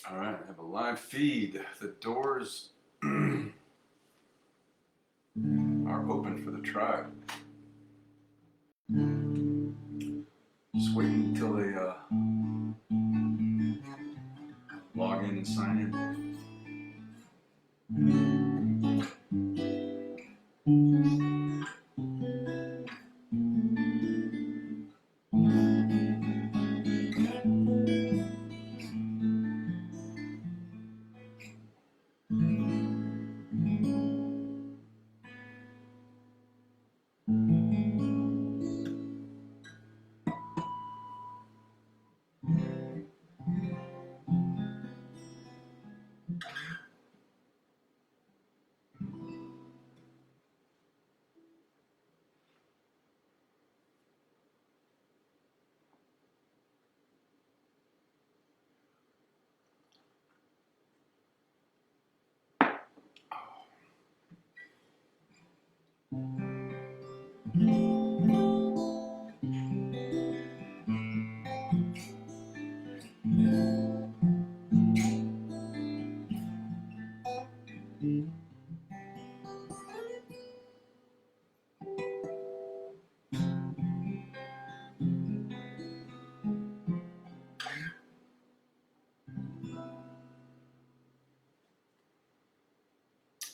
All right, I have a live feed. The doors are open for the tribe. Just waiting until they log in and sign in.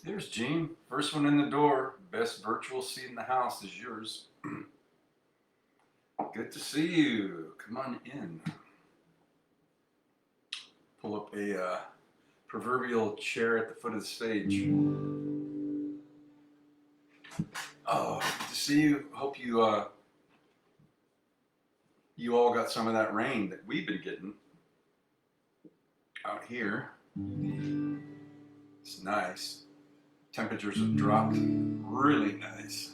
There's Gene, first one in the door. Best virtual seat in the house is yours. Good to see you. Come on in. Pull up a proverbial chair at the foot of the stage. Oh, good to see you. Hope you you all got some of that rain that we've been getting out here. It's nice. Temperatures have dropped really nice.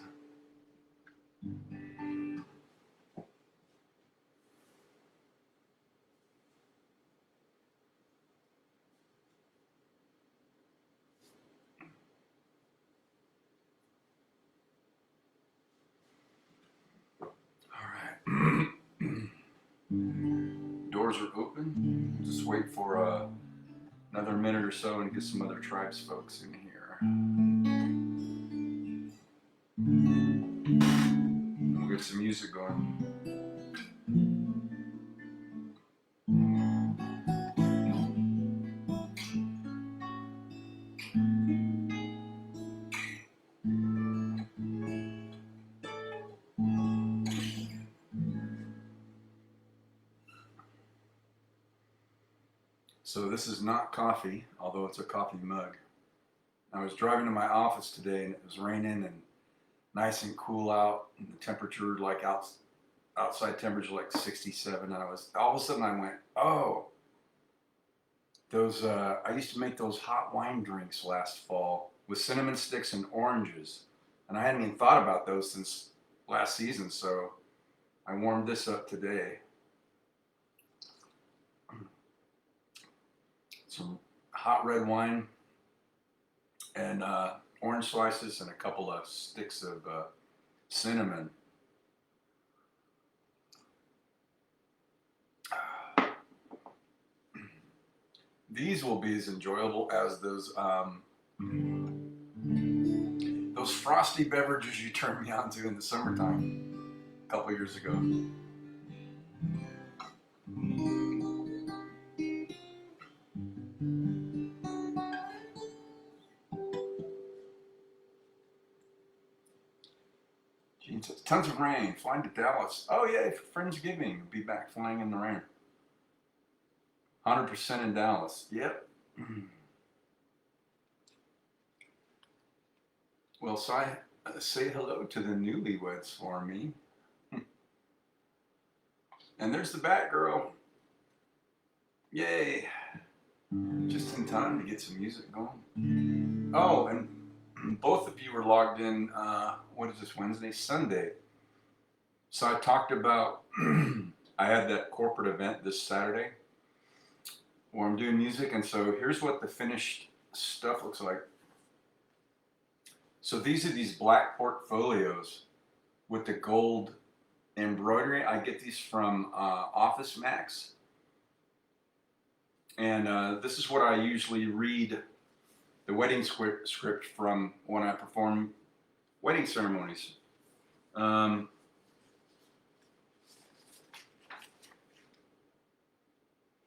Doors are open. Just wait for another minute or so and get some other tribes folks in here. We'll get some music going. So this is not coffee, although it's a coffee mug. I was driving to my office today and it was raining and nice and cool out, and the temperature like outside temperature like 67. And I was all of a sudden I went, oh, those I used to make those hot wine drinks last fall with cinnamon sticks and oranges, and I hadn't even thought about those since last season. So I warmed this up today. Some hot red wine and orange slices and a couple of sticks of cinnamon. These will be as enjoyable as those frosty beverages you turned me on to in the summertime a couple years ago. Tons of rain, flying to Dallas. Oh yeah, for Friendsgiving, be back flying in the rain. 100% in Dallas, yep. Well, say hello to the newlyweds for me. And there's the Batgirl. Yay. Just in time to get some music going. Oh, and both of you were logged in. What is this, Wednesday, Sunday? So I talked about I had that corporate event this Saturday where I'm doing music, and so here's what the finished stuff looks like. So these are these black portfolios with the gold embroidery. I get these from Office Max, and this is what I usually read the wedding script from when I perform wedding ceremonies.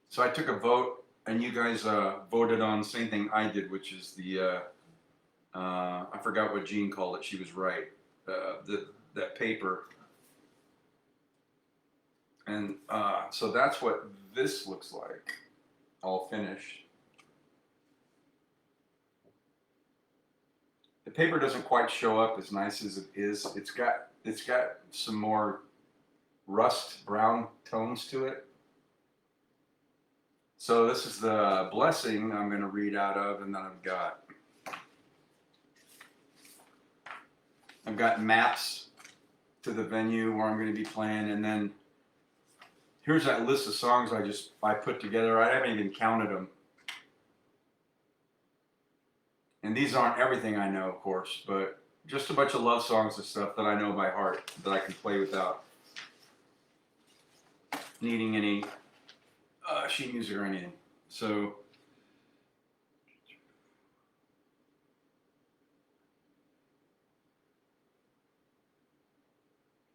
So I took a vote, and you guys voted on the same thing I did, which is the I forgot what Jean called it. She was right. That paper, and so that's what this looks like, all finished. The paper doesn't quite show up as nice as it is. It's got some more rust brown tones to it. So this is the blessing I'm going to read out of, and then I've got maps to the venue where I'm going to be playing, and then here's that list of songs I put together. I haven't even counted them. And these aren't everything I know, of course, but just a bunch of love songs and stuff that I know by heart that I can play without needing any sheet music or anything. So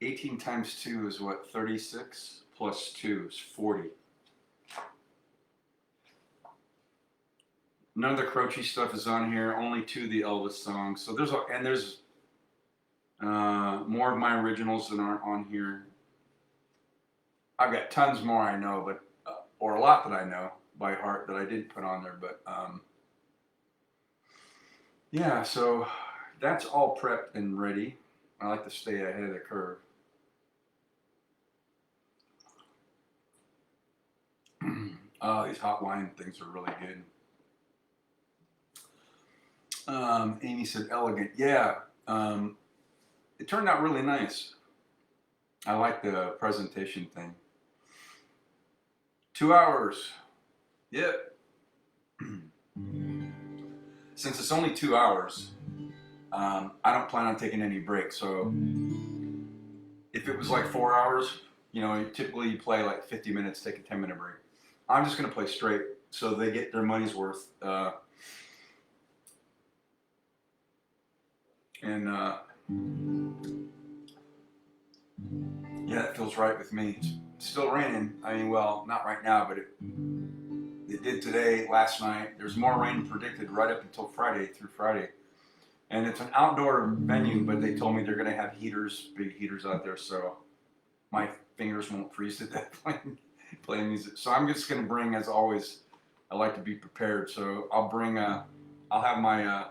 $18 times 2 is what? 36 plus 2 is 40. None of the Croce stuff is on here. Only 2 of the Elvis songs. So there's more of my originals that aren't on here. I've got tons more I know, but or a lot that I know by heart that I didn't put on there. But yeah, so that's all prepped and ready. I like to stay ahead of the curve. These hot wine things are really good. Amy said elegant. Yeah, it turned out really nice. I like the presentation thing. 2 hours. Yep. Since it's only 2 hours, I don't plan on taking any breaks. So if it was like 4 hours, typically you play like 50 minutes, take a 10-minute break. I'm just going to play straight so they get their money's worth. Yeah, it feels right with me. It's still raining. I mean, well, not right now, but it did today, last night. There's more rain predicted right up until Friday, through Friday. And it's an outdoor venue, but they told me they're going to have heaters, big heaters out there, so my fingers won't freeze to death playing music. So I'm just going to bring, as always, I like to be prepared. So I'll have my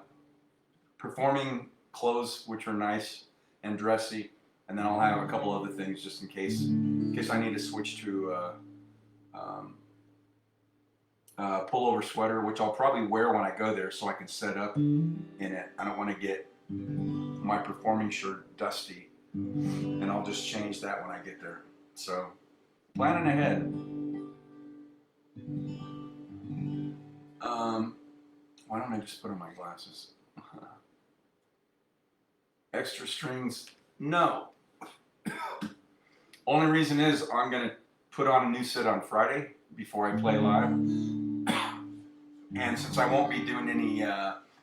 performing clothes, which are nice and dressy, and then I'll have a couple other things just in case I need to switch to pullover sweater, which I'll probably wear when I go there so I can set up in it. I don't want to get my performing shirt dusty, and I'll just change that when I get there. So planning ahead. Why don't I just put on my glasses? Extra strings? No. Only reason is I'm going to put on a new set on Friday before I play live. And since I won't be doing any,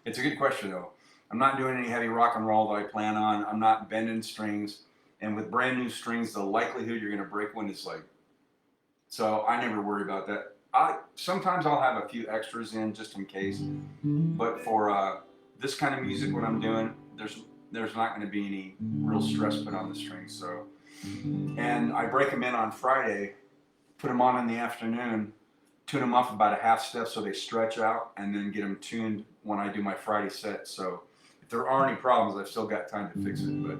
it's a good question though. I'm not doing any heavy rock and roll that I plan on. I'm not bending strings. And with brand new strings, the likelihood you're going to break one is like, so I never worry about that. Sometimes I'll have a few extras in just in case. But for this kind of music, what I'm doing, there's not going to be any real stress put on the strings. So, and I break them in on Friday, put them on in the afternoon, tune them up about a half step so they stretch out, and then get them tuned when I do my Friday set. So if there are any problems, I've still got time to fix it. But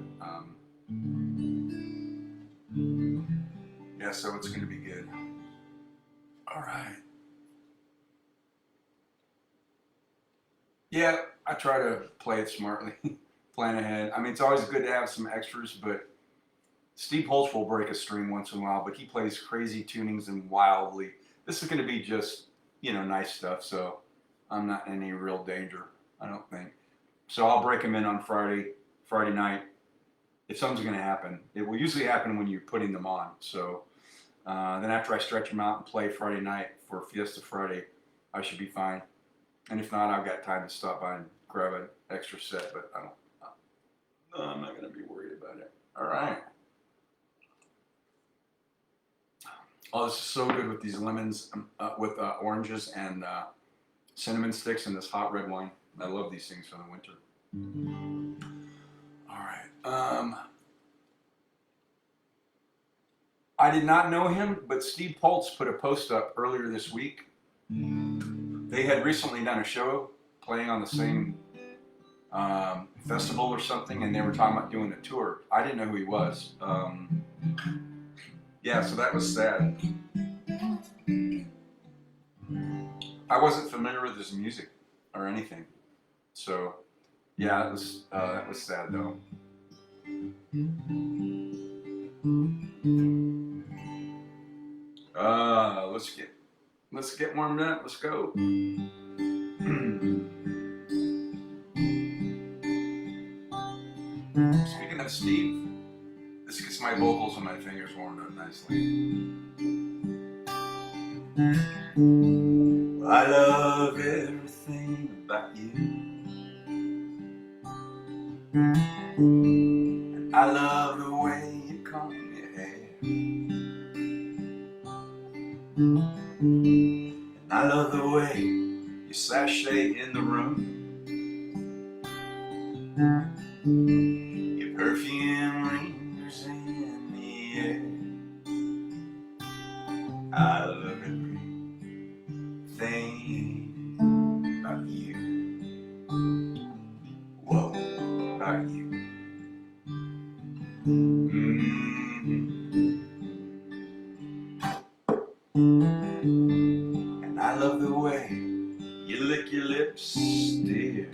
yeah, so it's going to be good. All right. Yeah, I try to play it smartly, plan ahead. I mean, it's always good to have some extras, but Steve Holtz will break a string once in a while, but he plays crazy tunings and wildly. This is going to be just, nice stuff, so I'm not in any real danger, I don't think. So I'll break them in on Friday night. If something's going to happen, it will usually happen when you're putting them on. So then after I stretch them out and play Friday night for Fiesta Friday, I should be fine. And if not, I've got time to stop by and grab an extra set, but I'm not going to be worried about it. All right. Oh, this is so good with these lemons, with oranges and cinnamon sticks and this hot red wine. I love these things for the winter. All right. I did not know him, but Steve Holtz put a post up earlier this week. They had recently done a show playing on the same festival or something, and they were talking about doing a tour. I didn't know who he was. Yeah, so that was sad. I wasn't familiar with his music or anything. So, yeah, that was sad though. Let's get warmed up. Let's go. Speaking of Steve, this gets my vocals and my fingers warmed up nicely. I love everything about you, and I love the way you comb your hair, and I love the way you sashay in the room. Your perfume lingers in the air. I love everything about you. Whoa, about you. And I love the way you lick your lips, dear.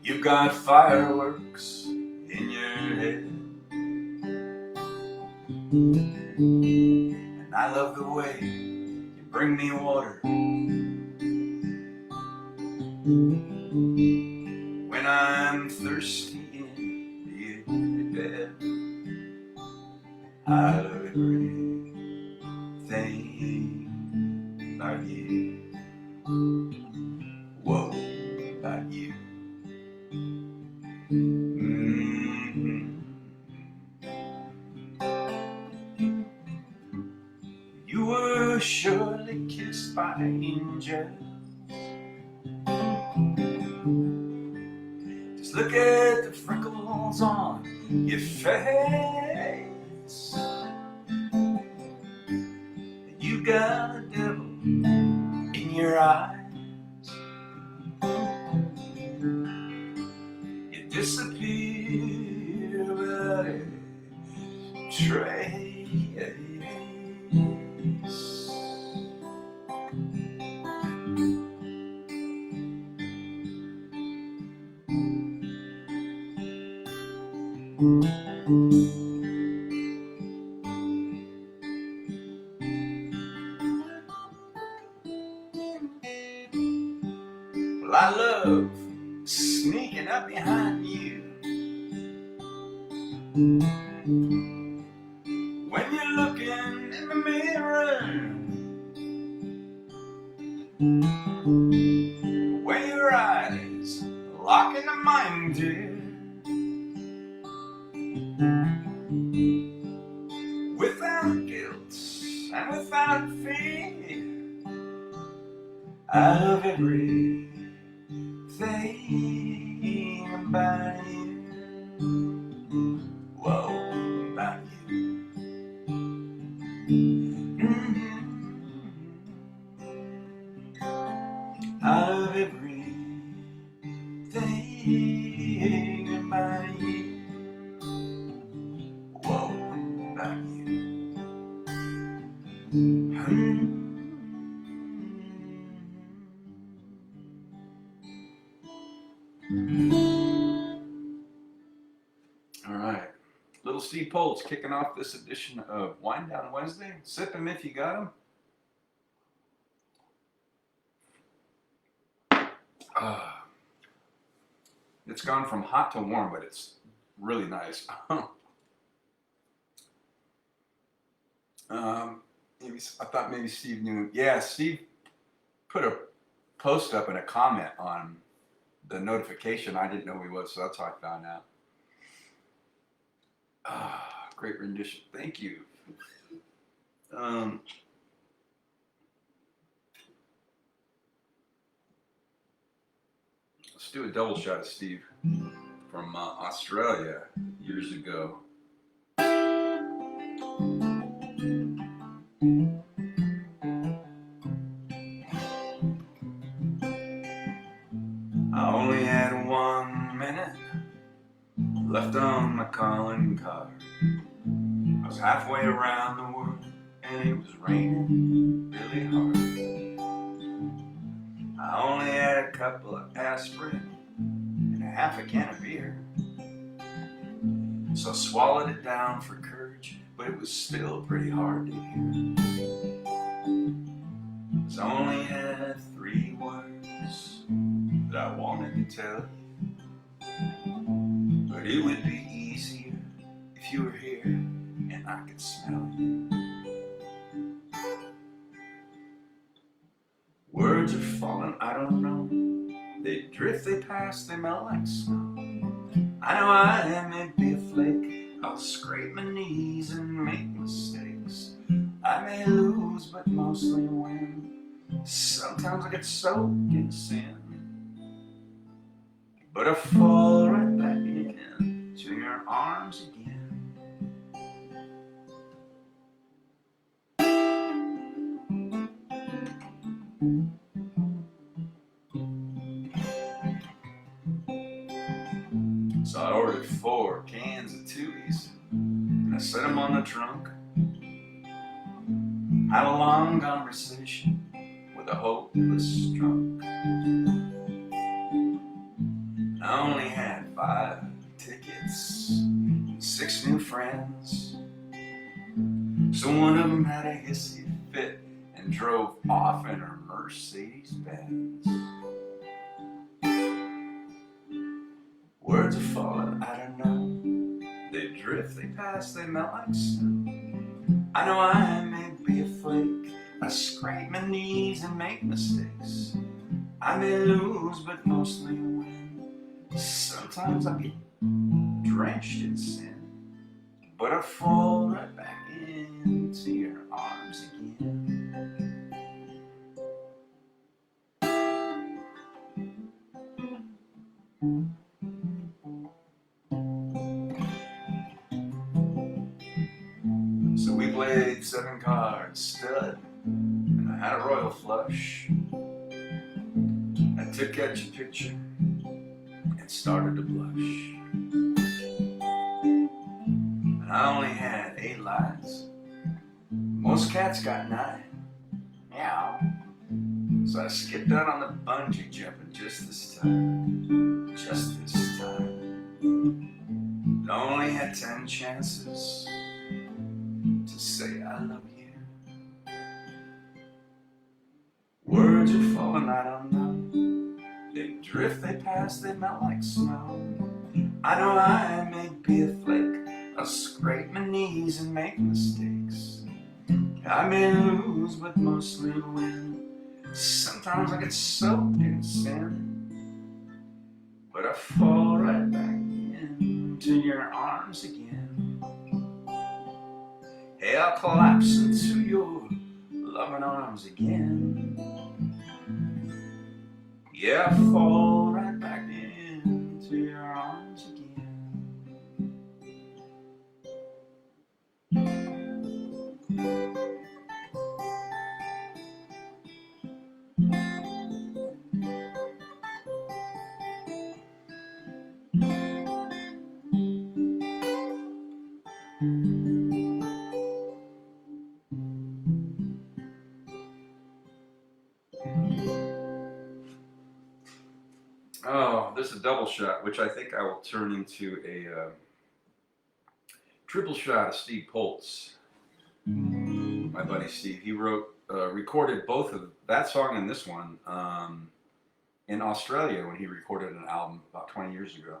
You've got fireworks in your head. And I love the way you bring me water when I'm thirsty in the bed. I love everything about you. Whoa, about you. You were surely kissed by angels. Just look at the freckles on your face. You got a devil in your eyes. You disappear without a trace. Well, I love sneaking up behind you when you're looking in the mirror, when your eyes lock into mine, dear. Without guilt and without fear, I love everything about you. Whoa, about you. I love everything about you. Whoa, about you. All right. Little Steve Poltz kicking off this edition of Wine Down Wednesday. Sip 'em if you got 'em. It's gone from hot to warm, but it's really nice. Maybe, I thought maybe Steve knew. Yeah, Steve put a post up and a comment on the notification. I didn't know he was, so that's how I found out. Great rendition. Thank you. Let's do a double shot of Steve from Australia years ago. I only had 1 minute left on my calling card. I was halfway around the world and it was raining really hard. I only had a couple of aspirin and a half a can of beer. So I swallowed it down for courage, but it was still pretty hard to hear. 'Cause I only had 3 words that I wanted to tell you. But it would be easier if you were here and I could smell you. Words are falling, I don't know. They drift, they pass, they melt like snow. I know I may be a flake. I'll scrape my knees and make mistakes. I may lose, but mostly win. Sometimes I get soaked in sin, but I fall right back into your arms again. So I ordered 4 cans of Tuies, and I set them on the trunk. Had a long conversation with a hopeless drunk. I only had 5 tickets and 6 new friends. So one of them had a hissy fit and drove off in her Mercedes-Benz. Words are falling, I don't know. They drift, they pass, they melt like snow. I know I may be a flake. I scrape my knees and make mistakes. I may lose, but mostly win. Sometimes I get drenched in sin, but I fall right back into your arms again. So we played 7 cards stud, and I had a royal flush. I took out your picture and started to blush. And I only had 8 lives. Most cats got 9. Meow. So I skipped out on the bungee jumping just this time. Just this time. I only had 10 chances to say I love you. Words are falling, I don't know. They drift, they pass, they melt like snow. I know I may be a flake. I'll scrape my knees and make mistakes. I may lose, but mostly win. Sometimes I get soaked in sin, but I fall right back into your arms again. Hey, I'll collapse into your loving arms again. Yeah, I fall right back into your arms again. Oh, this is a double shot, which I think I will turn into Triple Shot of Steve Poltz. My buddy Steve, he recorded both of that song and this one in Australia when he recorded an album about 20 years ago.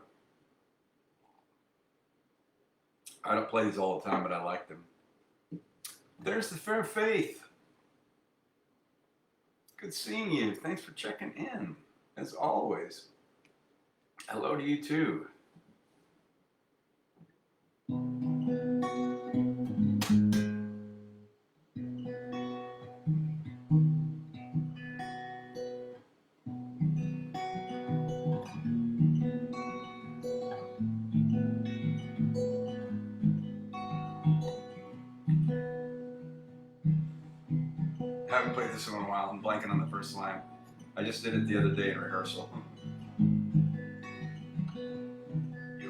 I don't play these all the time, but I like them. There's the Fair Faith. Good seeing you. Thanks for checking in, as always. Hello to you too. I haven't played this in a while. I'm blanking on the first line. I just did it the other day in rehearsal. You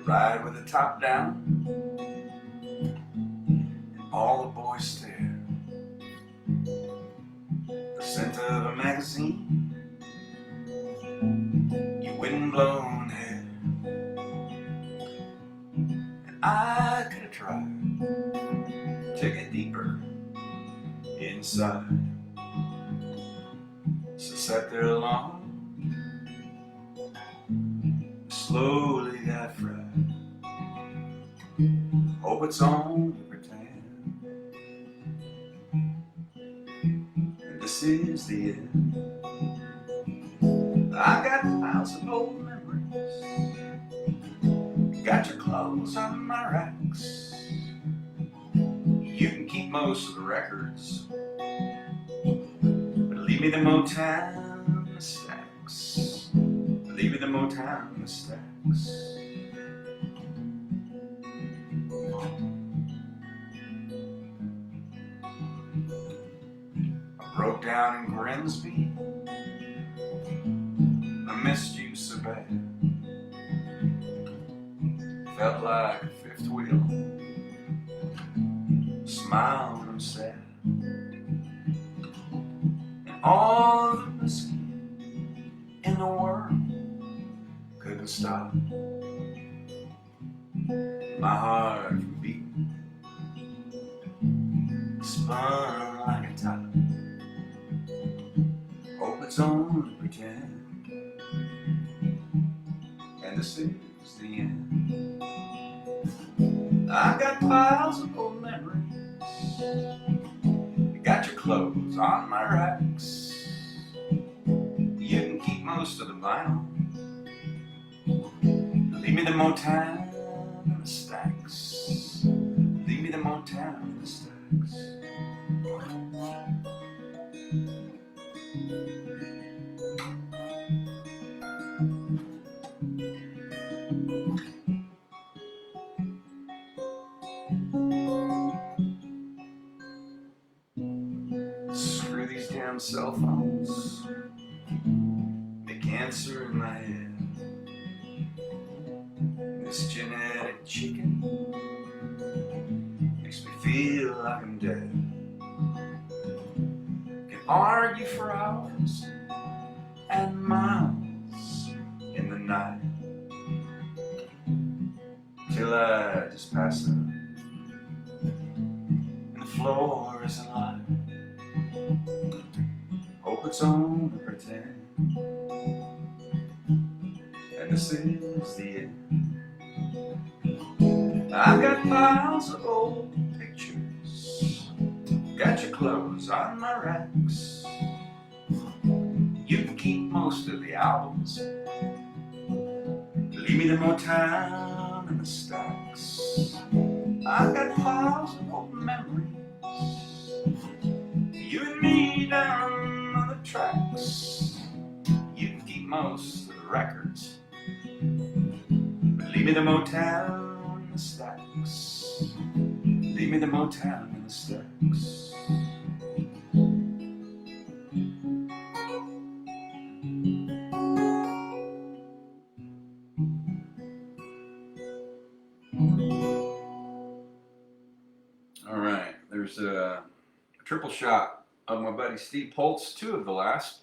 ride with the top down, and all the boys stare. The center of a magazine, your wind-blown hair. And I could have tried to take it deeper inside. So sat there alone, slowly got fried. Hope it's only pretend, and this is the end. I got miles of old memories, got your clothes on my racks. You can keep most of the records, leave me the Motown stacks. Leave me the Motown stacks. I broke down in Grimsby. I missed you so bad. Felt like a fifth wheel. Smile when I'm sad. All the whiskey in the world couldn't stop my heart from beating. Spun like a top. Hope it's only pretend, and this is the end. I got piles of old memories. Got your clothes on my racks. You can keep most of the vinyl. Leave me the Motown and the stacks. Leave me the Motown and the stacks. Screw these damn cell phones. The cancer in my head. This genetic chicken makes me feel like I'm dead. Can argue for hours and miles in the night till I just pass out and the floor isn't light. Hope it's only pretend, and this is the end. I've got piles of old pictures, got your clothes on my racks. You can keep most of the albums. Leave me the Motown and the stacks. I've got piles of old memories. You and me down on the tracks. You can keep most of the records. But leave me the Motown and the stacks. Leave me the Motown and the stacks. All right, there's a triple shot of my buddy Steve Poltz. Two of the last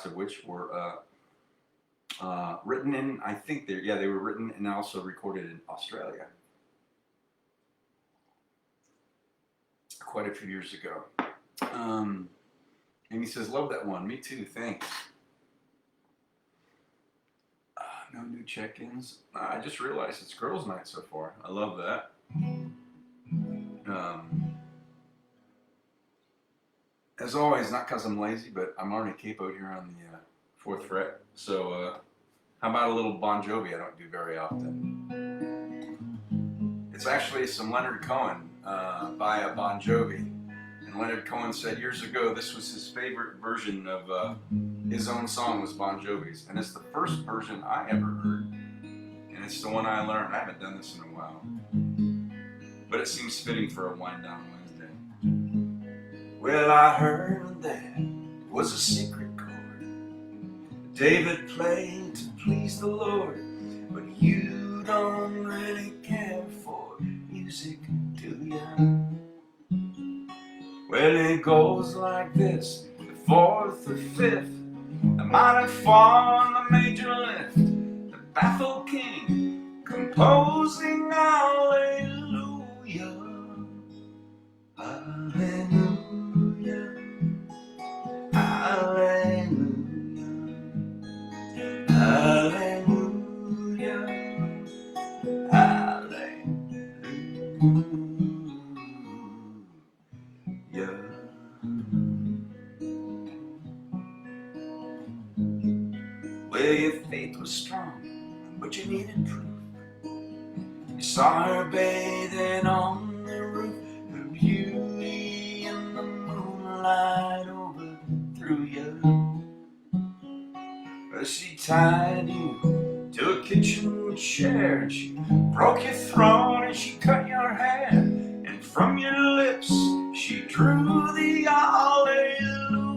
of which were written in, I think they were written and also recorded in Australia. quite a few years ago. Amy says, love that one. Me too, thanks. No new check-ins. I just realized it's girls' night so far. I love that. As always, not because I'm lazy, but I'm already capoed here on the 4th fret. So how about a little Bon Jovi? I don't do very often. It's actually some Leonard Cohen by Bon Jovi. And Leonard Cohen said years ago this was his favorite version of his own song was Bon Jovi's. And it's the first version I ever heard. And it's the one I learned. I haven't done this in a while. But it seems fitting for a wind down Wednesday. Well, I heard that was a secret chord David played to please the Lord. But you don't really care for music, do ya? Well, it goes like this, the 4th or 5th, the minor fall and the major lift, the baffled king composing hallelujah, hallelujah, hallelujah, hallelujah, hallelujah. Well, your faith was strong, but you needed proof. You saw her bathing on the roof, her beauty in the moonlight overthrew you. Well, she tied you to a kitchen chair, and she broke your throat and she cut your hair, and from your lips she drew the hallelujah,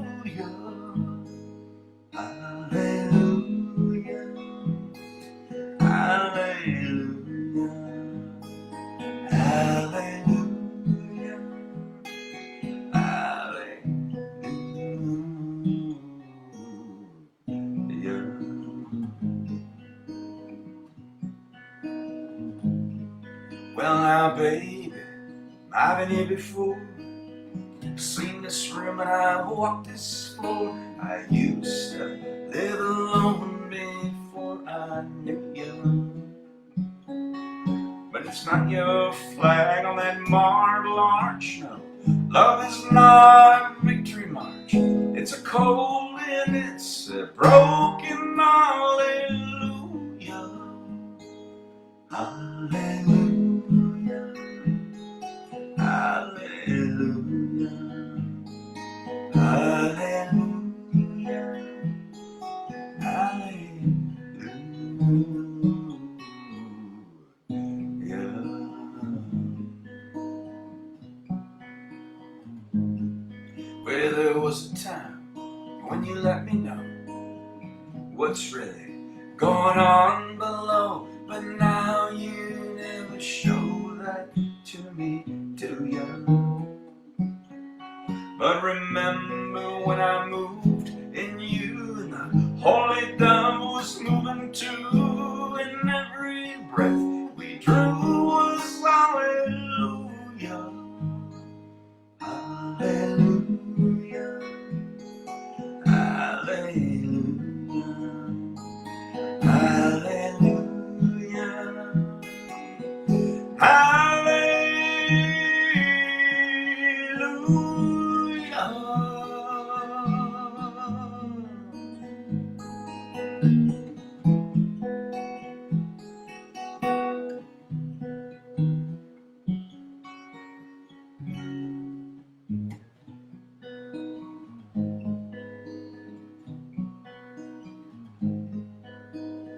hallelujah, hallelujah, hallelujah, hallelujah. Well, now, baby, I've been here before, seen this room and I walked this floor. I used to live alone before I knew you. But it's not your flag on that marble arch, no. Love is not a victory march. It's a cold and it's a broken hallelujah, hallelujah, hallelujah, hallelujah, hallelujah. Well, there was a time when you let me know what's really going on below, but now you never show that to me, do you? But remember when I moved in you, and the holy dove was moving too, and every breath we drew was hallelujah, hallelujah, hallelujah, hallelujah,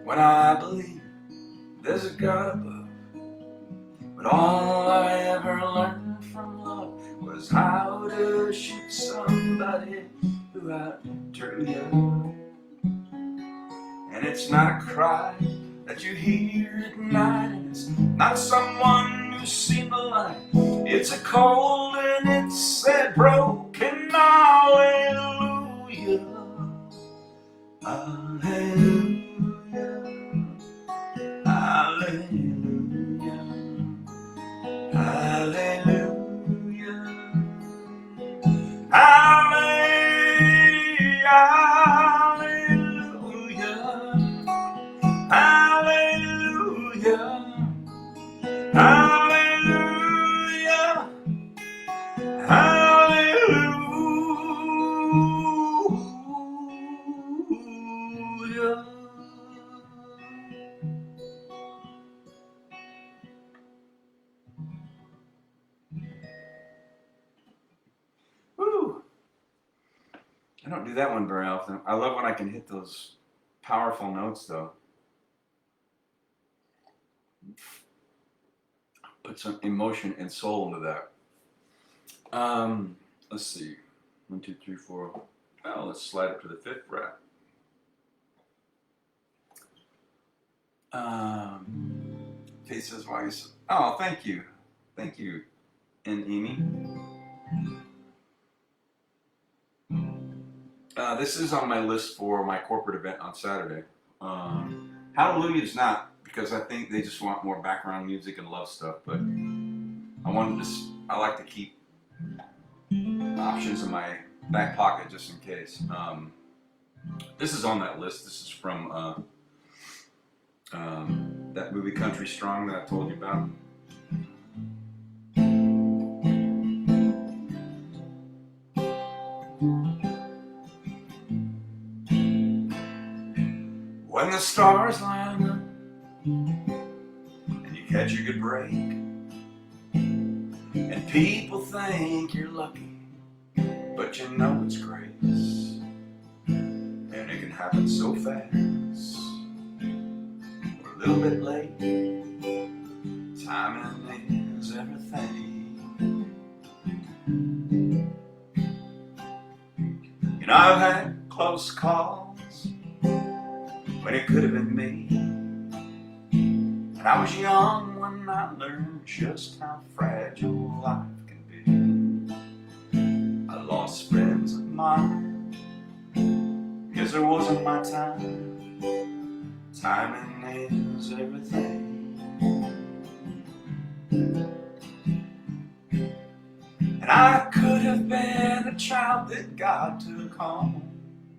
When I believe there's a God above, but all I ever learned from love was how to shoot somebody who outdrew you. And it's not a cry that you hear at night, and it's not someone who's seen the light. It's a cold and it's a broken hallelujah, hallelujah, hallelujah, hallelujah, Hallelujah, hallelujah. Woo. I don't do that one very often. I love when I can hit those powerful notes, though. Put some emotion and soul into that. Let's see. 1, 2, 3, 4. Well, let's slide up to the 5th fret. Faith says, "Why?" Oh, thank you, and Amy. This is on my list for my corporate event on Saturday. Hallelujah is not, because I think they just want more background music and love stuff. But I like to keep options in my back pocket just in case. This is on that list. This is from that movie Country Strong that I told you about. When the stars line up and you catch a good break, and people think you're lucky, but you know it's grace, and it can happen so fast. We're a little bit late. Timing is everything. You know, I've had close calls when it could have been me, and I was young when I learned just how fragile life can be. I lost friends of mine because it wasn't my time. Timing is everything. And I could have been a child that God took home,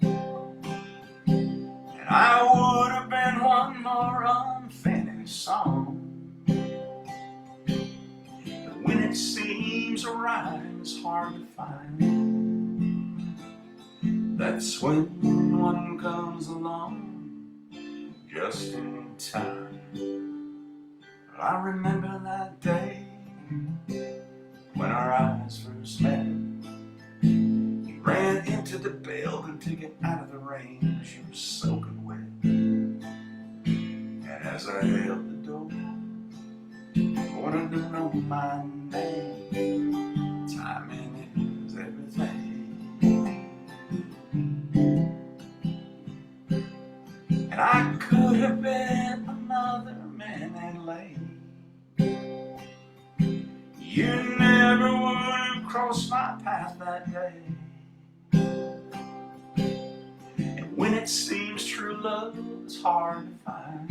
and I would have been one more unfinished song. But when it seems a rhyme is hard to find, that's when one comes along just in time. I remember that day when our eyes first met. You ran into the building to get out of the rain, 'cause you were soaking wet. And as I held the door, I wanted to know my name. Timing is everything. And I could have been another man in lane. You never would have crossed my path that day. And when it seems true love is hard to find,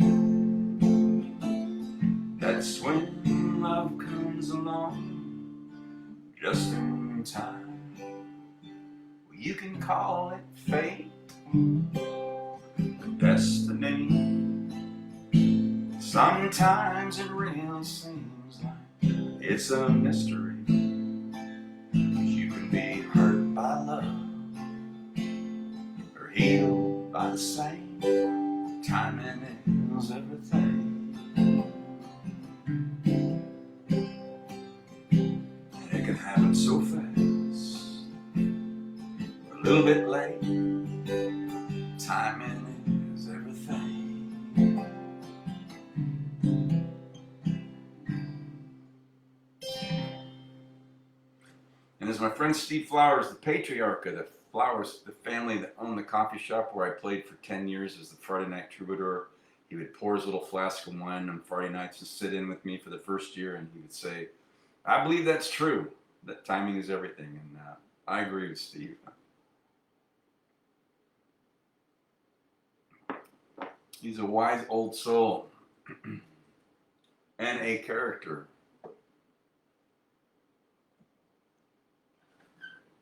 that's when love comes along just in time. Well, you can call it fate, destiny. Sometimes it really seems like it's a mystery. You can be hurt by love or healed by the same. Timing is everything. And it can happen so fast. We're a little bit late. Timing is everything. And as my friend Steve Flowers, the patriarch of the Flowers, the family that owned the coffee shop where I played for 10 years as the Friday night troubadour, he would pour his little flask of wine on Friday nights and sit in with me for the first year, and he would say, "I believe that's true, that timing is everything." And I agree with Steve. He's a wise old soul and a character.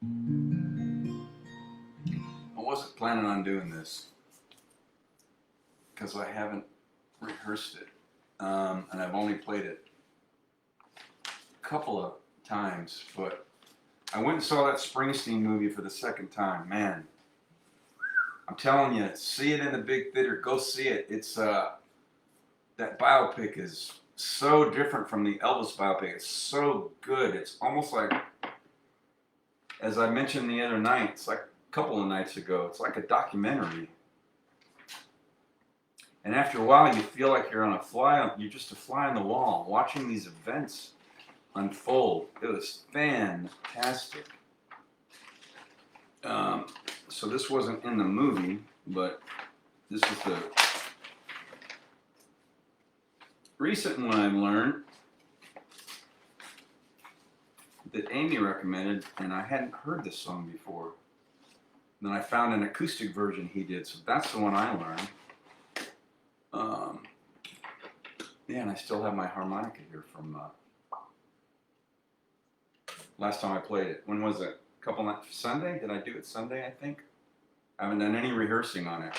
I wasn't planning on doing this because I haven't rehearsed it, and I've only played it couple of times, but I went and saw that Springsteen movie for the second time. Man, I'm telling you, see it in the big theater. Go see it. It's that biopic is so different from the Elvis biopic. It's so good. It's almost like, as I mentioned the other night, it's like a couple of nights ago, it's like a documentary. And after a while, you feel like you're just a fly on the wall, watching these events unfold. It was fantastic. So this wasn't in the movie, but this is the recent one I learned that Amy recommended, and I hadn't heard this song before. And then I found an acoustic version he did, so that's the one I learned. Yeah, and I still have my harmonica here from last time I played it. When was it? Sunday? Did I do it Sunday, I think? I haven't done any rehearsing on it.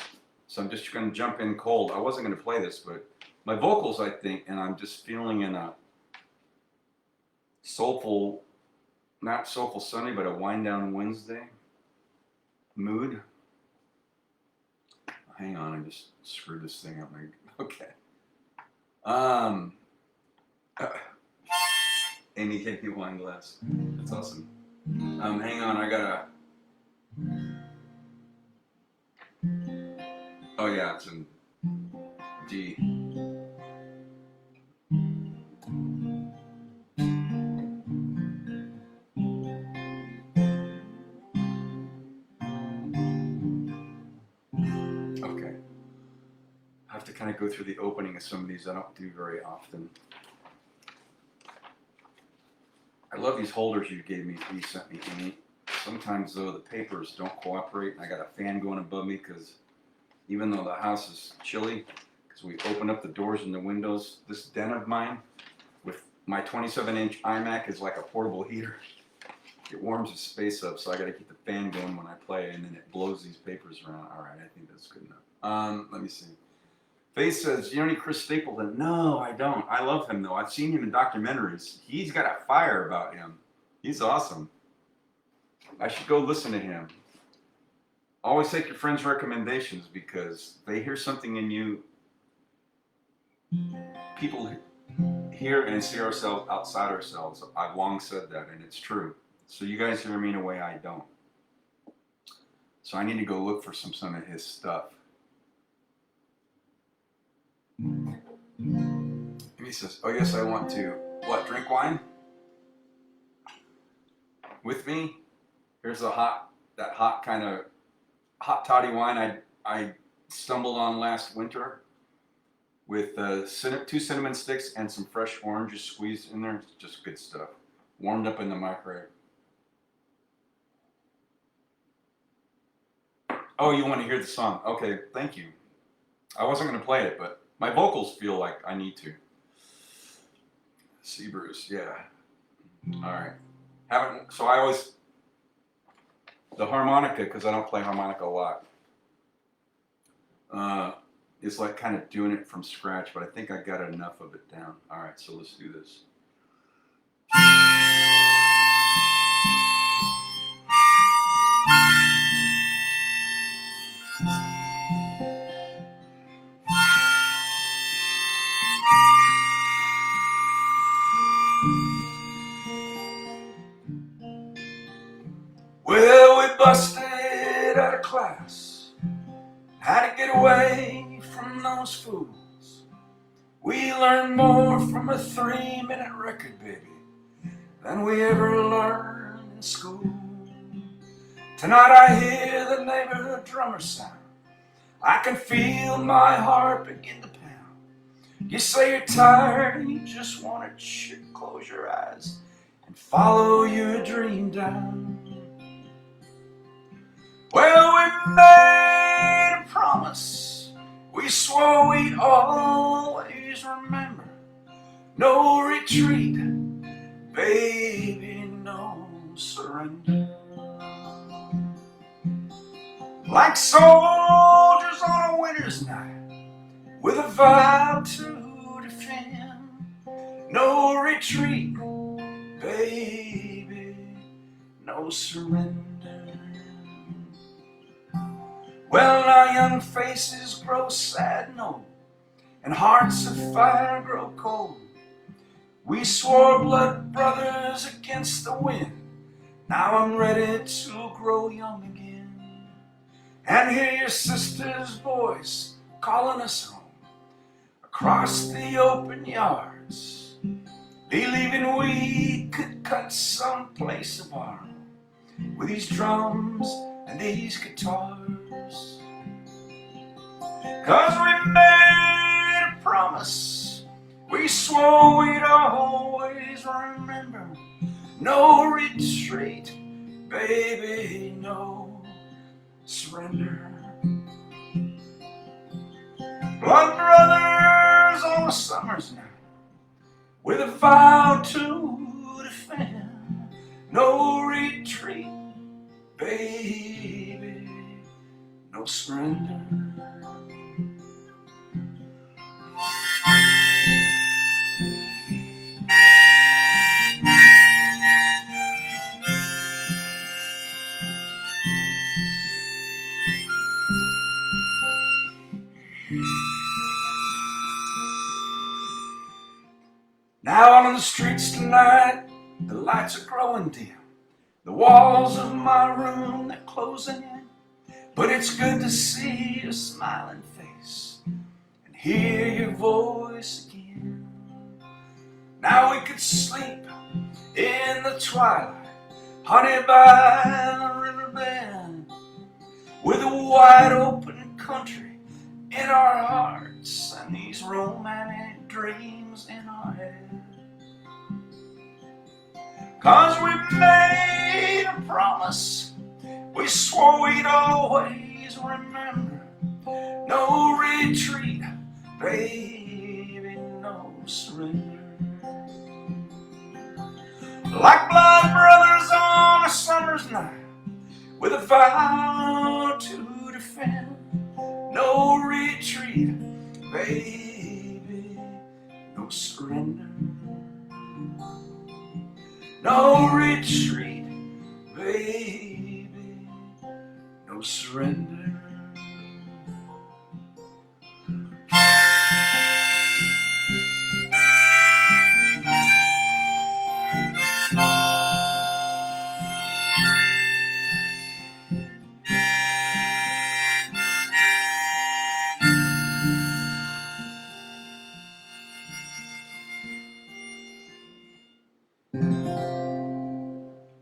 So I'm just going to jump in cold. I wasn't going to play this, but my vocals, I think, and I'm just feeling in a soulful, not soulful Sunday, but a wind down Wednesday mood. Hang on, I just screwed this thing up. Okay. Amy gave me a wine glass. That's awesome. Hang on, I gotta. Oh yeah, it's in D. Okay. I have to kind of go through the opening of some of these. I don't do very often. I love these holders you sent me, Amy. Sometimes though the papers don't cooperate, and I got a fan going above me because even though the house is chilly, because we open up the doors and the windows, this den of mine with my 27-inch iMac is like a portable heater. It warms the space up, so I got to keep the fan going when I play, and then it blows these papers around. All right, I think that's good enough. Let me see. Faith says, you know any Chris Stapleton? No, I don't. I love him, though. I've seen him in documentaries. He's got a fire about him. He's awesome. I should go listen to him. Always take your friends' recommendations because they hear something in you. People hear and see ourselves outside ourselves. I've long said that, and it's true. So you guys hear me in a way I don't. So I need to go look for some of his stuff. And he says, oh yes, I want to, drink wine? With me? Here's that hot kind of hot toddy wine I stumbled on last winter with 2 cinnamon sticks and some fresh oranges squeezed in there. It's just good stuff. Warmed up in the microwave. Oh, you want to hear the song? Okay, thank you. I wasn't going to play it, but my vocals feel like I need to. See Bruce, yeah. All right. So I always, the harmonica, because I don't play harmonica a lot, is like kind of doing it from scratch, but I think I got enough of it down. All right, so let's do this. Well, we busted out of class, had to get away from those fools. We learned more from a 3-minute record, baby, than we ever learned in school. Tonight I hear the neighborhood drummer sound. I can feel my heart begin to pound. You say you're tired and you just want to close your eyes and follow your dream down. Well, we made a promise. We swore we'd always remember. No retreat, baby, no surrender. Like soldiers on a winter's night, with a vow to defend. No retreat, baby, no surrender. Well, now young faces grow sad and old, and hearts of fire grow cold. We swore blood brothers against the wind. Now I'm ready to grow young again, and hear your sister's voice calling us home across the open yards, believing we could cut some place of our own with these drums and these guitars. 'Cause we made a promise, we swore we'd always remember. No retreat, baby, no surrender. Blood brothers on a summer's night, with a vow to defend. No retreat, baby, no surrender. Now out on the streets tonight, the lights are growing dim. The walls of my room, they're closing in. But it's good to see your smiling face and hear your voice again. Now we could sleep in the twilight, honey, by the riverbed, with a wide open country in our hearts and these romantic dreams in our head. 'Cause we made a promise, we swore we'd always remember. No retreat, baby, no surrender. Like blood brothers on a summer's night, with a vow to defend. No retreat, baby, no surrender. No retreat, baby, no surrender.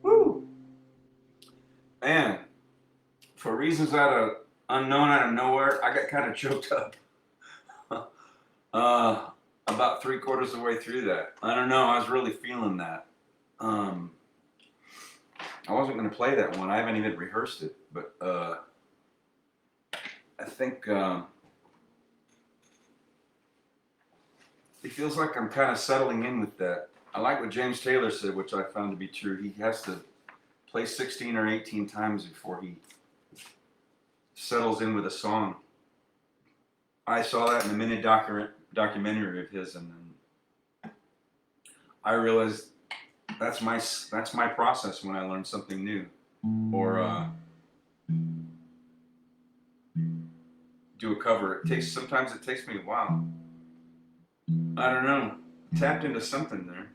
Woo! Man, for reasons unknown out of nowhere, I got kind of choked up. About 3/4 of the way through that. I don't know, I was really feeling that. I wasn't going to play that one. I haven't even rehearsed it, but I think it feels like I'm kind of settling in with that. I like what James Taylor said, which I found to be true. He has to play 16 or 18 times before he settles in with a song. I saw that in a minute documentary of his, and then I realized that's my process when I learn something new, or do a cover. Sometimes it takes me a while. I don't know. Tapped into something there.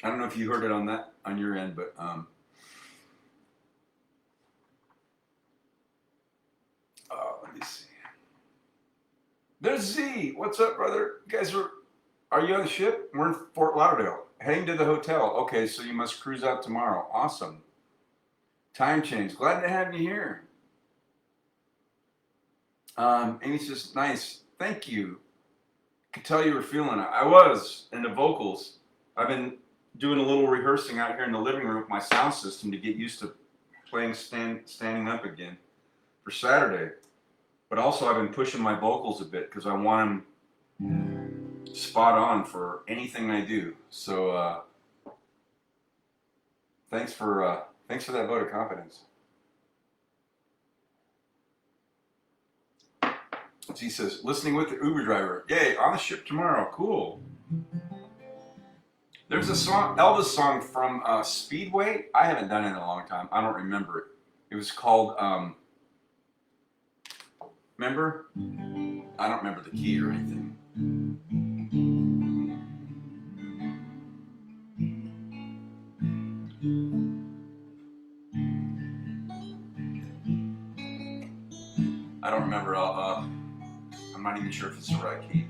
I don't know if you heard it on your end, but let me see. There's Z. What's up, brother? You guys are you on the ship? We're in Fort Lauderdale, heading to the hotel. Okay, so you must cruise out tomorrow. Awesome. Time change. Glad to have you here. Amy's just nice. Thank you. Could tell you were feeling it. I was, and the vocals. I've been doing a little rehearsing out here in the living room with my sound system to get used to playing standing up again for Saturday. But also I've been pushing my vocals a bit because I want them spot on for anything I do. So thanks for that vote of confidence. He says, listening with the Uber driver. Yay, on the ship tomorrow. Cool. There's a song, Elvis song from Speedway. I haven't done it in a long time. I don't remember it. It was called, remember? I don't remember the key or anything. I don't remember. I'm not even sure if it's the right key.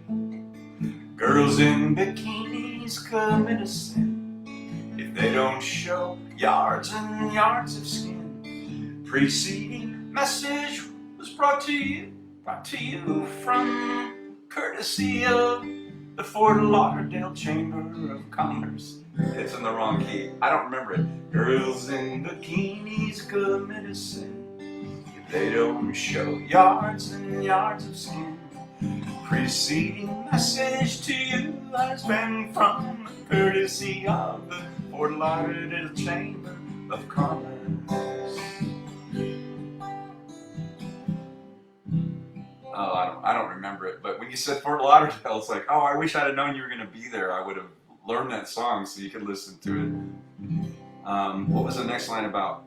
Girls in bikinis commit a sin if they don't show yards and yards of skin. Preceding message was brought to you from courtesy of the Fort Lauderdale Chamber of Commerce. It's in the wrong key. I don't remember it. Girls in bikinis commit a sin if they don't show yards and yards of skin. Preceding message to you has been from courtesy of the Fort Lauderdale Chamber of Commerce. Oh, I don't remember it, but when you said Fort Lauderdale, it's like, oh, I wish I'd have known you were going to be there. I would have learned that song so you could listen to it. What was the next line about?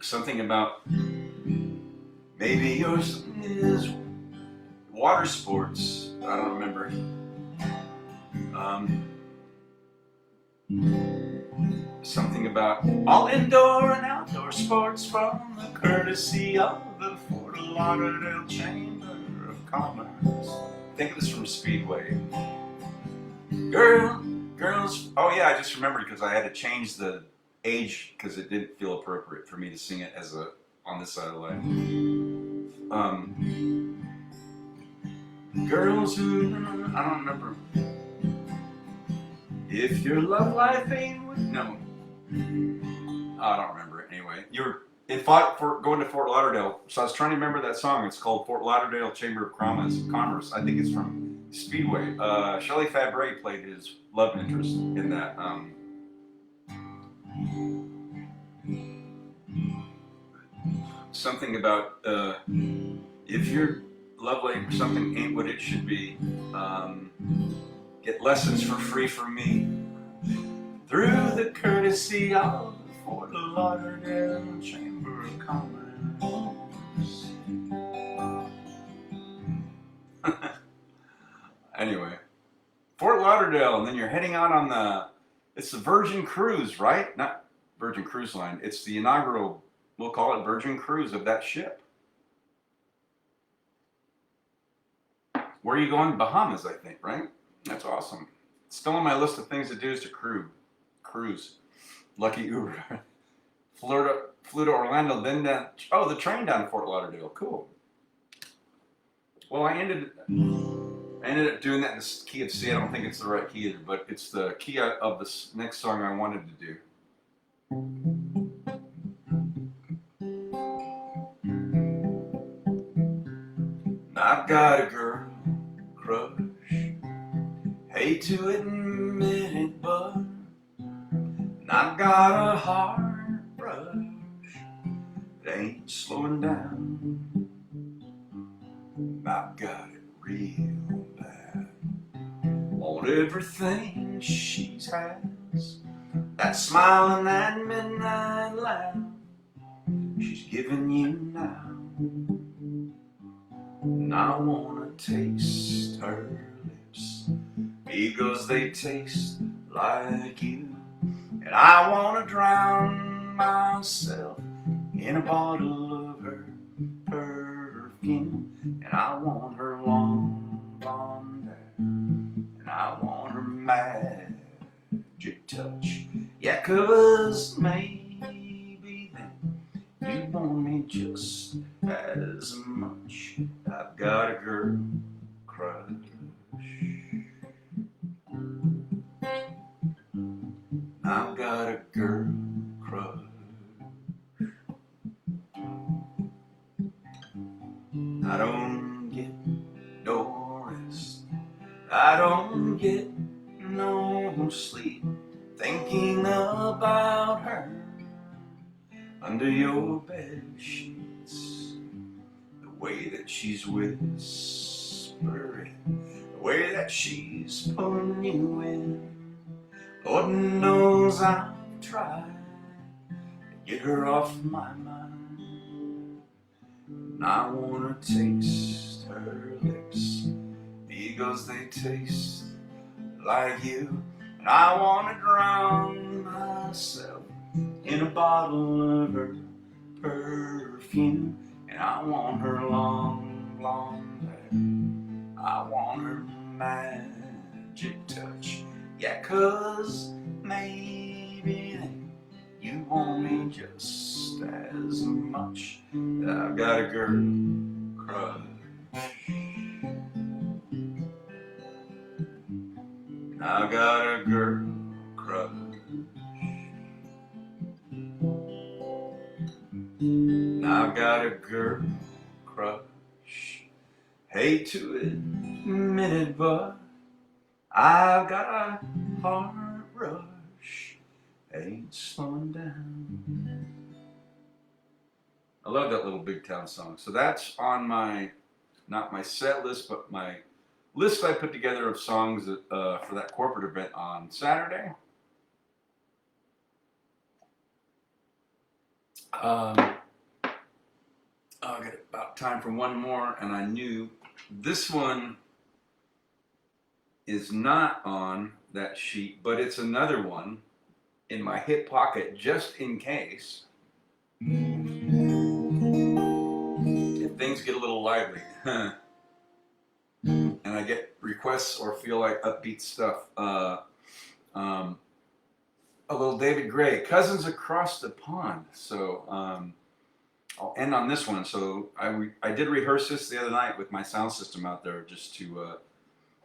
Something about maybe yours is water sports. I don't remember. Something about all indoor and outdoor sports from the courtesy of the Fort Lauderdale Chamber of Commerce. I think it was from Speedway. Girls. Oh yeah, I just remembered because I had to change the age because it didn't feel appropriate for me to sing it as on this side of the line. Girls who, I don't remember. If your love life ain't with, no. I don't remember it anyway. You were in fought for going to Fort Lauderdale, so I was trying to remember that song. It's called Fort Lauderdale Chamber of Commerce. I think it's from Speedway. Shelley Fabre played his love interest in that. Something about if your love life or something ain't what it should be. Get lessons for free from me through the courtesy of the Fort Lauderdale Chamber of Commerce. Anyway, Fort Lauderdale, and then you're heading out on it's the Virgin Cruise, right? Not Virgin Cruise Line. It's the inaugural, we'll call it Virgin Cruise of that ship. Where are you going? Bahamas, I think, right? That's awesome. It's still on my list of things to do is to cruise. Lucky Uber. Flew to Orlando, then down. Oh, the train down to Fort Lauderdale. Cool. Well, I ended up doing that in the key of C. I don't think it's the right key either, but it's the key of the next song I wanted to do. I've got a girl crush. Hate to admit it, but I've got a hard brush that ain't slowing down. I've got it real bad. Want everything she has. That smile and that midnight laugh she's giving you now. And I wanna taste her lips because they taste like you. And I wanna drown myself in a bottle of her perfume. And I want her long blonde hair, and I want her magic touch. Yeah, 'cause maybe then you want me just as much. I've got a girl crush. I've got a girl crush. I don't get no rest. I don't get no sleep thinking about her under your bed sheets. The way that she's whispering, the way that she's pulling you in. Lord knows I've tried to get her off my mind, and I wanna taste her lips. The egos they taste like you, and I wanna drown myself in a bottle of her perfume. And I want her long blonde hair, I want her magic touch. Yeah, 'cause maybe then you want me just as much. I've got a girl crush. I've got a girl crush. I've got a girl crush. Hate to admit it, but I've got a heart rush. Ain't slowing down. I love that little Big Town song. So that's on my, not my set list, but my list I put together of songs that, for that corporate event on Saturday. I got about time for one more, and I knew this one is not on that sheet, but it's another one in my hip pocket just in case if things get a little lively and I get requests or feel like upbeat stuff. A little David Gray, Cousins Across the Pond. So I'll end on this one. So I did rehearse this the other night with my sound system out there just to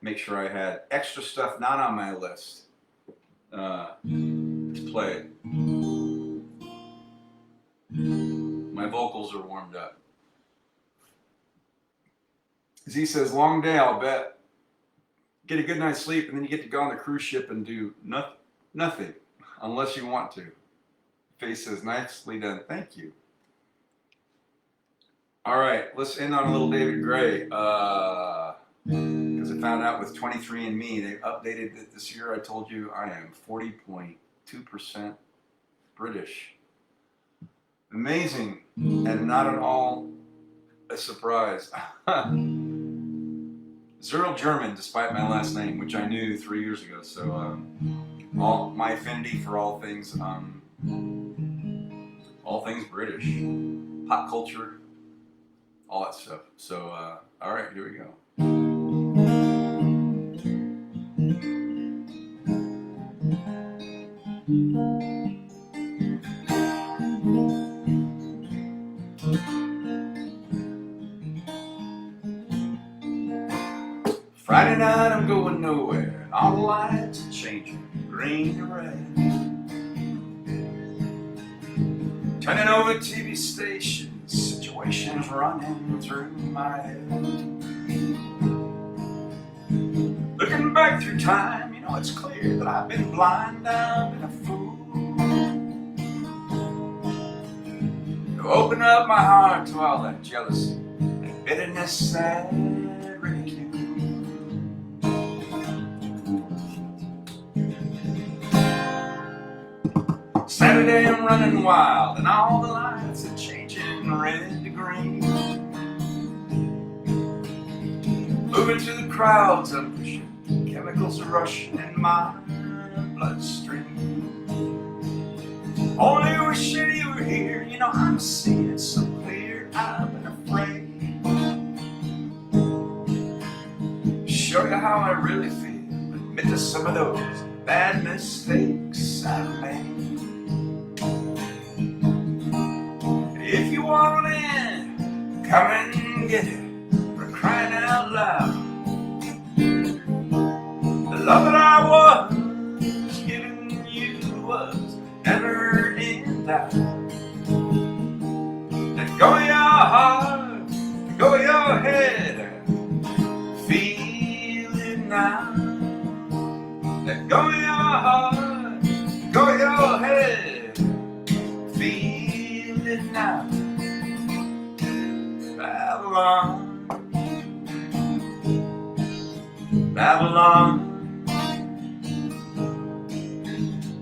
make sure I had extra stuff not on my list to play. My vocals are warmed up. Z says, long day, I'll bet. Get a good night's sleep, and then you get to go on the cruise ship and do nothing, unless you want to. Face says, nicely done. Thank you. All right, let's end on a little David Gray. Because I found out with 23andMe, they updated it this year. I told you I am 40.2% British. Amazing, and not at all a surprise. Zero German, despite my last name, which I knew 3 years ago. So, all my affinity for all things British, pop culture, all that stuff. So, all right, here we go. Friday night I'm going nowhere, and all the lights are changing, green to red. Turning over TV stations, situations running through my head. Looking back through time, you know it's clear that I've been blind, I've been a fool. To open up my heart to all that jealousy and bitterness and ridicule. Saturday I'm running wild, and all the lights are changing red to green. Moving to the crowds I'm pushing, chemicals are rushing in my bloodstream. Only wishing you were here, you know I'm seeing it so clear, I've been afraid. Show you how I really feel, admit to some of those bad mistakes I've made. If you want it, come and get it, for crying out loud. The love that I was giving you was never in doubt. Let go of your heart, let go of your head, feel it now. Let go of your heart, let go of your head, feel it now. Babylon, Babylon,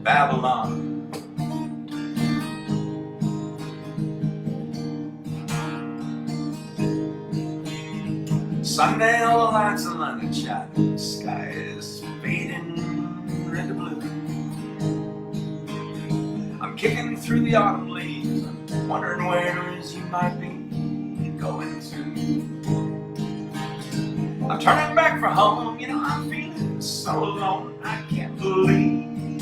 Babylon. Sunday, all the lights in London shine. The sky is fading red to blue. I'm kicking through the autumn leaves. I'm wondering where is you might be going to. I'm turning back for home. You know, I'm feeling so alone. I can't believe.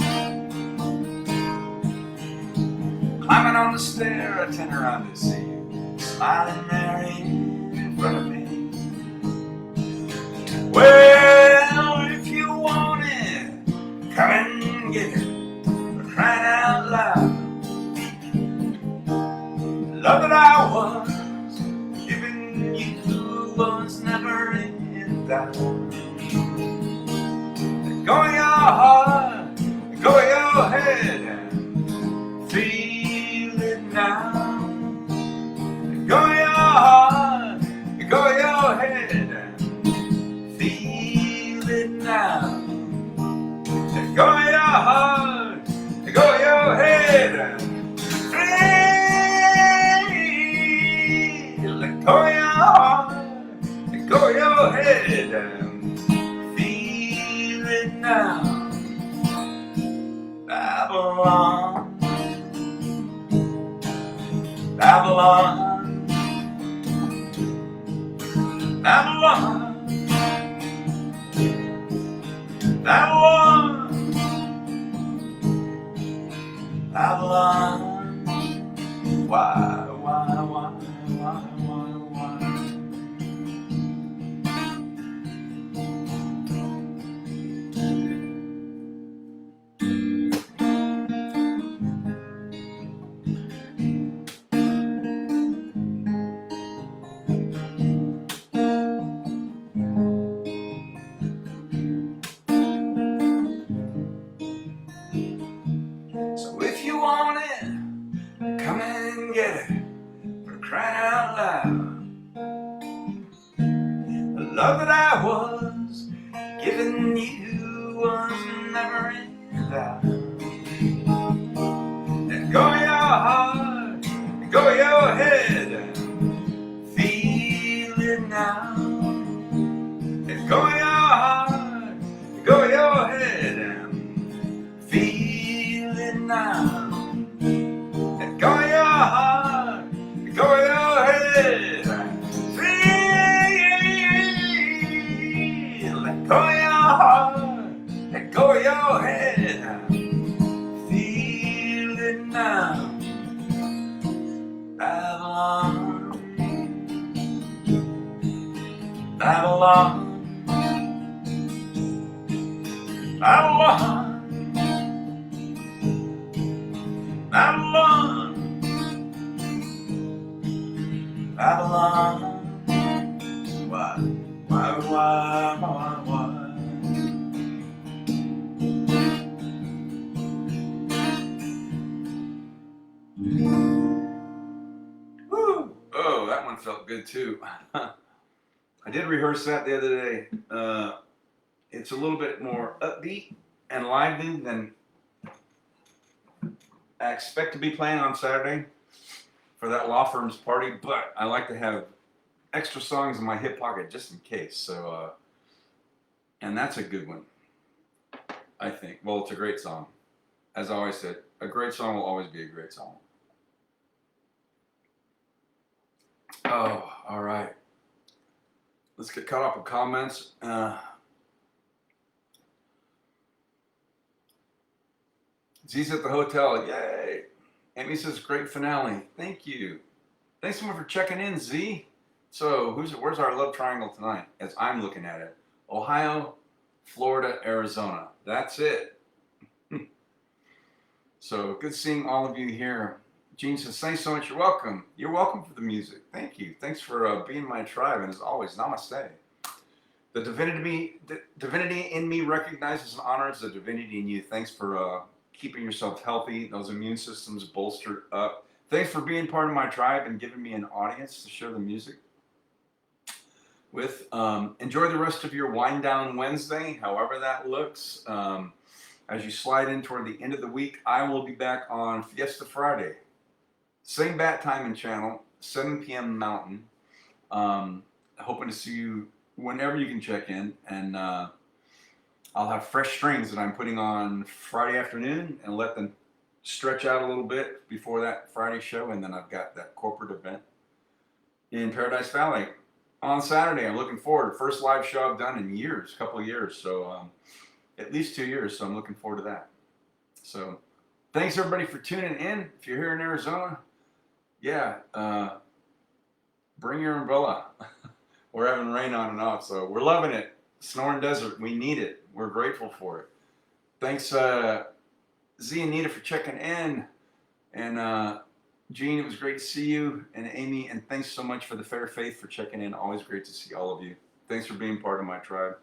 Climbing on the stair, I turn around to see you, smiling there in front of me. Well, if you want it, come and get it, for crying out loud. The love that I was giving you was never in doubt. Let go of your heart, let go of your head, and feel it now. Let go of your heart, let go of your head, and feel it now. Let go of your heart, let go of your head, and feel. Let go of your heart, let go of your head, and feel it now. Babylon, Babylon, Babylon, Babylon, Babylon. Why? So if you want it, come and get it, for crying out loud. The love that I was giving you was never in doubt. Let go of your heart, let go of your head, and feel it now. Let go of your heart, let go of your head, and feel it now. Let go of your heart, let go of your head, and feel. Let go of your heart, let go of your head, and feel it now. Babylon, Babylon, Babylon, Babylon, Babylon. Why? Woo! Oh, that one felt good too. I did rehearse that the other day. It's a little bit more upbeat and lively than I expect to be playing on Saturday for that law firm's party, but I like to have extra songs in my hip pocket just in case. So, and that's a good one, I think. Well, it's a great song. As I always said, a great song will always be a great song. Oh, all right. Let's get caught up with comments. Z's at the hotel. Yay. Amy says, great finale. Thank you. Thanks so much for checking in, Z. So, where's our love triangle tonight? As I'm looking at it. Ohio, Florida, Arizona. That's it. So, good seeing all of you here. Gene says, thanks so much. You're welcome. You're welcome for the music. Thank you. Thanks for being my tribe. And as always, namaste. The divinity in me recognizes and honors the divinity in you. Thanks for keeping yourself healthy, those immune systems bolstered up. Thanks for being part of my tribe and giving me an audience to share the music. with. Enjoy the rest of your wind down Wednesday, however that looks. As you slide in toward the end of the week, I will be back on Fiesta Friday. Same bat time and channel, 7 p.m. Mountain. Hoping to see you whenever you can check in. And I'll have fresh strings that I'm putting on Friday afternoon and let them stretch out a little bit before that Friday show. And then I've got that corporate event in Paradise Valley on Saturday. I'm looking forward. First live show I've done in years, a couple of years. So at least 2 years. So I'm looking forward to that. So thanks everybody for tuning in. If you're here in Arizona, yeah, bring your umbrella. We're having rain on and off, so we're loving it. Snoring Desert, we need it. We're grateful for it. Thanks, Z and Nita, for checking in. And Gene, it was great to see you. And Amy, and thanks so much for the Fair Faith for checking in. Always great to see all of you. Thanks for being part of my tribe.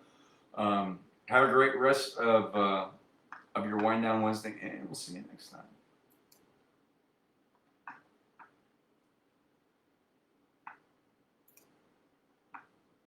Have a great rest of your Wind Down Wednesday, and we'll see you next time.